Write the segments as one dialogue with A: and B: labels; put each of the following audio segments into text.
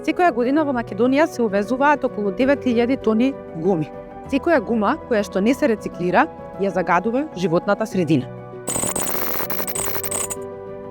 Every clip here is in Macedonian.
A: Секоја година во Македонија се увезуваат околу 9000 тони гуми. Секоја гума која што не се рециклира ја загадува животната средина.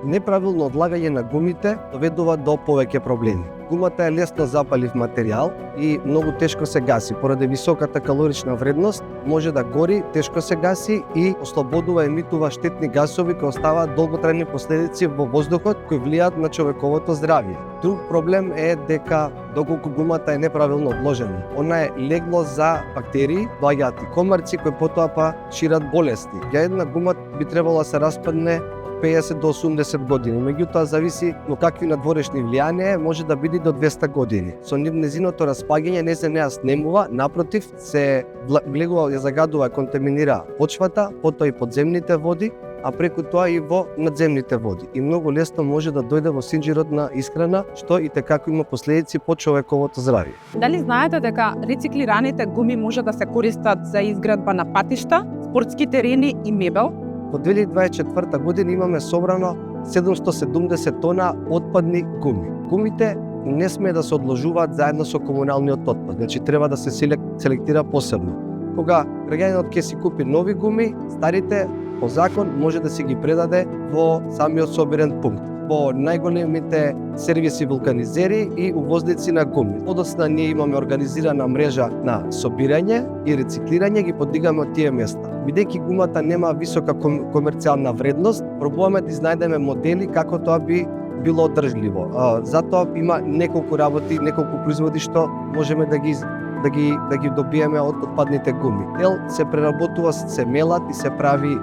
B: Неправилно одлагање на гумите доведува до повеќе проблеми. Гумата е лесно запалив материјал и многу тешко се гаси. Поради високата калорична вредност може да гори, тешко се гаси и ослободува, емитува штетни гасови кои оставаат долготрајни последици во воздухот кои влијаат на човековото здравје. Друг проблем е дека доколку гумата е неправилно одложена, она е легло за бактерии, доаѓаат и комарци кои потоа па шират болести. Една гума би требало да се распадне 50 до 80 години, меѓутоа зависи во какви надворешни влијанија може да биде до 200 години. Со незиното распаѓање не се неа снемува, напротив се влегува, ја загадува, контаминира почвата, потоа и подземните води, а преку тоа и во надземните води. И многу лесно може да дојде во синџирот на исхрана, што и tekako има последици по човековото здравје.
A: Дали знаете дека рециклираните гуми може да се користат за изградба на патишта, спортски терени и мебел?
B: Во 2024 година имаме собрано 770 тона отпадни гуми. Гумите не смее да се одложуваат заедно со комуналниот отпад, значи треба да се селектира посебно. Кога граѓанинот ќе си купи нови гуми, старите по закон може да си ги предаде во самиот собирен пункт, во најголемите сервиси вулканизери и увозници на гуми. Подоцна ние имаме организирана мрежа на собирање и рециклирање, ги подигаме од тие места. Бидејќи гумата нема висока комерцијална вредност, пробуваме да изнајдеме модели како тоа би било одржливо. Затоа има неколку работи, неколку производи што можеме да ги добиеме од отпадните гуми. Дел се преработува, се мелат и се прави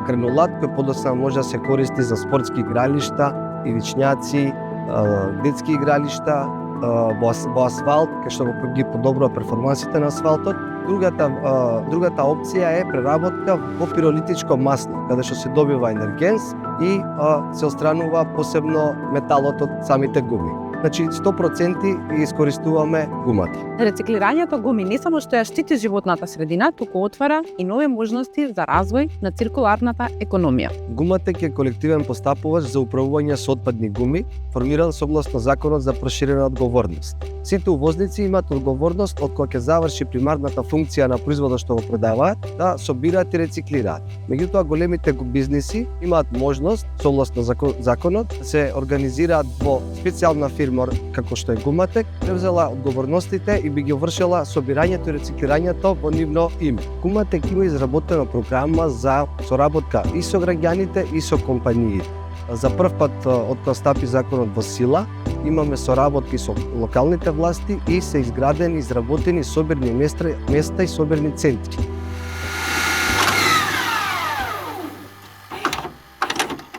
B: гранулат кој подоцна може да се користи за спортски игралишта, ивичњаци, детски игралишта, во асфалт, кај што ги подобрува перформансите на асфалтот. Другата опција е преработка во пиролитичко масло, каде што се добива енергенс и се отстранува посебно металот од самите гуми. Значи 100% ги искористуваме гумата.
A: Рециклирањето гуми не само што ја штити животната средина, туку отвара и нови можности за развој на циркуларната економија.
B: Гумата е колективен постапувач за управување со отпадни гуми, формиран согласно законот за проширена одговорност. Сите увозници имаат одговорност од кога ќе заврши примарната функција на производот што го продаваат, да собираат и рециклираат. Меѓутоа големите бизниси имаат можност согласно законот да се организираат во специјална фирма како што е Гуматек, превзела одговорностите и би ги вршила собирањето и рециклирањето во нивно име. Гуматек има изработена програма за соработка и со граѓаните и со компаниите. За прв пат од кога стапи законот во сила, имаме соработки со локалните власти и се изградени, изработени собирни места и собирни центри.